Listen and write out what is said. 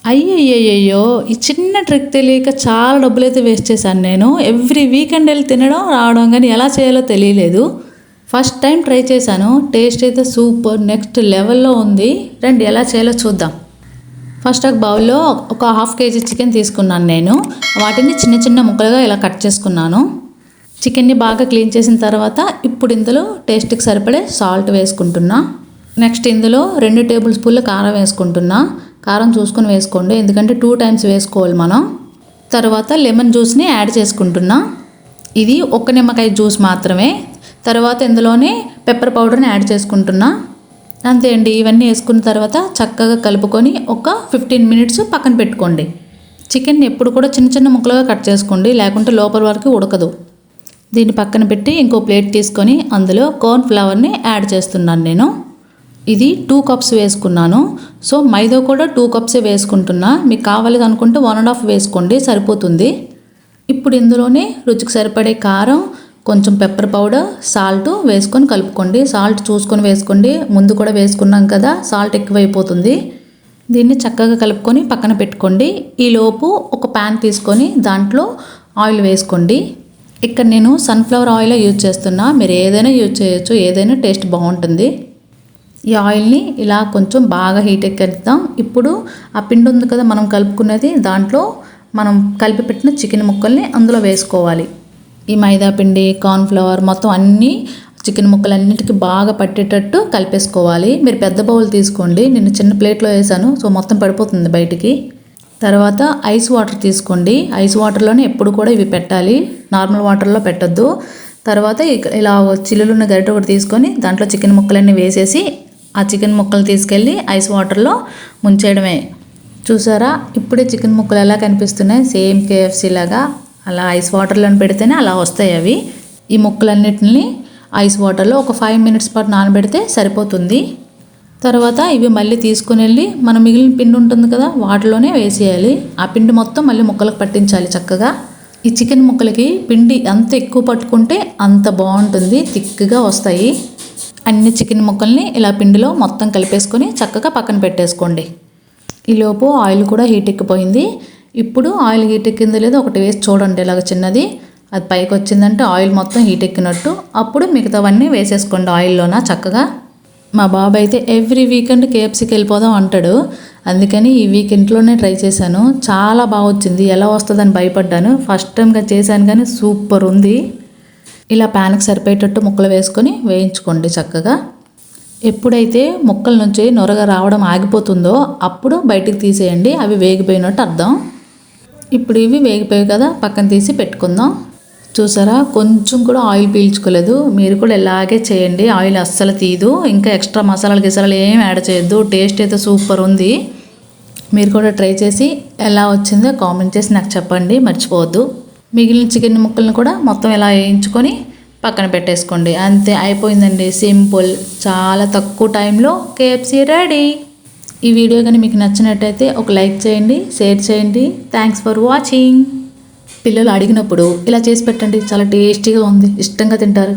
అయ్యయ్యయ్యో! ఈ చిన్న ట్రిక్ తెలియక చాలా డబ్బులైతే వేస్ట్ చేశాను నేను. ఎవ్రీ వీకెండ్ ఎళ్లి తినడం, రావడం గానీ ఎలా చేయాలో తెలియలేదు. ఫస్ట్ టైం ట్రై చేశాను. టేస్ట్ అయితే సూపర్ నెక్స్ట్ లెవెల్‌లో ఉంది. రండి ఎలా చేయాలో చూద్దాం. ఫస్ట్ ఒక బౌల్‌లో ఒక హాఫ్ కేజీ చికెన్ తీసుకున్నాను నేను. వాటిని చిన్న చిన్న ముక్కలుగా ఇలా కట్ చేసుకున్నాను. చికెన్‌ని బాగా క్లీన్ చేసిన తర్వాత ఇప్పుడు ఇందులో టేస్ట్‌కి సరిపడే సాల్ట్ వేసుకుంటున్నా. నెక్స్ట్ ఇందులో 2 టేబుల్ స్పూన్ల కారం వేసుకుంటున్నా. కారం చూసుకొని వేసుకోండి ఎందుకంటే 2 టైమ్స్ వేసుకోవాలి మనం. తర్వాత లెమన్ జ్యూస్ని యాడ్ చేసుకుంటున్నా. ఇది ఒక్క నిమ్మకాయ జ్యూస్ మాత్రమే. తర్వాత ఇందులోనే పెప్పర్ పౌడర్ని యాడ్ చేసుకుంటున్నా. అంతే అండి. ఇవన్నీ వేసుకున్న తర్వాత చక్కగా కలుపుకొని ఒక 15 మినిట్స్ పక్కన పెట్టుకోండి. చికెన్ ఎప్పుడు కూడా చిన్న చిన్న ముక్కలుగా కట్ చేసుకోండి లేకుంటే లోపల వరకు ఉడకదు. దీన్ని పక్కన పెట్టి ఇంకో ప్లేట్ తీసుకొని అందులో కార్న్ ఫ్లవర్ని యాడ్ చేస్తున్నాను నేను. ఇది 2 కప్స్ వేసుకున్నాను. సో మైదా కూడా 2 కప్సే వేసుకుంటున్నా. మీకు కావాలి అనుకుంటే 1.5 వేసుకోండి సరిపోతుంది. ఇప్పుడు ఇందులోనే రుచికి సరిపడే కారం, కొంచెం పెప్పర్ పౌడర్, సాల్ట్ వేసుకొని కలుపుకోండి. సాల్ట్ చూసుకొని వేసుకోండి. ముందు కూడా వేసుకున్నాం కదా సాల్ట్ ఎక్కువైపోతుంది. దీన్ని చక్కగా కలుపుకొని పక్కన పెట్టుకోండి. ఈలోపు ఒక ప్యాన్ తీసుకొని దాంట్లో ఆయిల్ వేసుకోండి. ఇక్కడ నేను సన్ఫ్లవర్ ఆయిల్ యూజ్ చేస్తున్నా. మీరు ఏదైనా యూజ్ చేయొచ్చు. ఏదైనా టేస్ట్ బాగుంటుంది. ఈ ఆయిల్ని ఇలా కొంచెం బాగా హీట్ ఎక్కిద్దాం. ఇప్పుడు ఆ పిండి ఉంది కదా మనం కలుపుకున్నది దాంట్లో మనం కలిపి పెట్టిన చికెన్ ముక్కల్ని అందులో వేసుకోవాలి. ఈ మైదా పిండి, కార్న్ ఫ్లవర్ మొత్తం అన్నీ చికెన్ ముక్కలన్నిటికీ బాగా పట్టేటట్టు కలిపేసుకోవాలి. మీరు పెద్ద బౌల్ తీసుకోండి. నేను చిన్న ప్లేట్లో వేసాను సో మొత్తం పడిపోతుంది బయటికి. తర్వాత ఐస్ వాటర్ తీసుకోండి. ఐస్ వాటర్లోనే ఎప్పుడు కూడా ఇవి పెట్టాలి. నార్మల్ వాటర్లో పెట్టొద్దు. తర్వాత ఇలా చిల్లులున్న గరిటె ఒకటి తీసుకొని దాంట్లో చికెన్ ముక్కలన్నీ వేసేసి ఆ చికెన్ ముక్కలు తీసుకెళ్ళి ఐస్ వాటర్లో ముంచేయడమే. చూసారా ఇప్పుడే చికెన్ ముక్కలు ఎలా కనిపిస్తున్నాయి సేమ్ KFC లాగా. అలా ఐస్ వాటర్లో పెడితేనే అలా వస్తాయి అవి. ఈ ముక్కలన్నిటిని ఐస్ వాటర్లో ఒక 5 మినిట్స్ పాటు నానబెడితే సరిపోతుంది. తర్వాత ఇవి మళ్ళీ తీసుకుని వెళ్ళి మన మిగిలిన పిండి ఉంటుంది కదా వాటిలోనే వేసేయాలి. ఆ పిండి మొత్తం మళ్ళీ ముక్కలకు పట్టించాలి చక్కగా. ఈ చికెన్ ముక్కలకి పిండి ఎంత ఎక్కువ పట్టుకుంటే అంత బాగుంటుంది. థిక్గా వస్తాయి. అన్ని చికెన్ ముక్కల్ని ఇలా పిండిలో మొత్తం కలిపేసుకొని చక్కగా పక్కన పెట్టేసుకోండి. ఈలోపు ఆయిల్ కూడా హీట్ ఎక్కిపోయింది. ఇప్పుడు ఆయిల్ హీట్ ఎక్కిందో లేదో ఒకటి వేసి చూడండి ఇలాగ చిన్నది. అది పైకి వచ్చిందంటే ఆయిల్ మొత్తం హీట్ ఎక్కినట్టు. అప్పుడు మిగతావన్నీ వేసేసుకోండి ఆయిల్లోన చక్కగా. మా బాబు అయితే ఎవ్రీ వీకెండ్ KFCకి వెళ్ళిపోదాం అంటాడు. అందుకని ఈ వీకెండ్లోనే ట్రై చేశాను. చాలా బాగా వచ్చింది. ఎలా వస్తుందని భయపడ్డాను. ఫస్ట్ టైంగా చేశాను కానీ సూపర్ ఉంది. ఇలా ప్యాన్కి సరిపోయేటట్టు ముక్కలు వేసుకొని వేయించుకోండి చక్కగా. ఎప్పుడైతే ముక్కల నుంచి నొరగ రావడం ఆగిపోతుందో అప్పుడు బయటికి తీసేయండి. అవి వేగిపోయినట్టు అర్థం. ఇప్పుడు ఇవి వేగిపోయాయి కదా పక్కన తీసి పెట్టుకుందాం. చూసారా కొంచెం కూడా ఆయిల్ పీల్చుకోలేదు. మీరు కూడా ఇలాగే చేయండి. ఆయిల్ అస్సలు తీయదు. ఇంకా ఎక్స్ట్రా మసాలాలు గిసాలాలు ఏం యాడ్ చేయొద్దు. టేస్ట్ అయితే సూపర్ ఉంది. మీరు కూడా ట్రై చేసి ఎలా వచ్చిందో కామెంట్ చేసి నాకు చెప్పండి మర్చిపోవద్దు. మిగిలిన చికెన్ ముక్కలను కూడా మొత్తం ఇలా వేయించుకొని పక్కన పెట్టేసుకోండి. అంతే అయిపోయిందండి. సింపుల్. చాలా తక్కువ టైంలో KFC రెడీ. ఈ వీడియో కానీ మీకు నచ్చినట్టయితే ఒక లైక్ చేయండి, షేర్ చేయండి. Thanks for watching. పిల్లలు అడిగినప్పుడు ఇలా చేసి పెట్టండి. చాలా టేస్టీగా ఉంది. ఇష్టంగా తింటారు.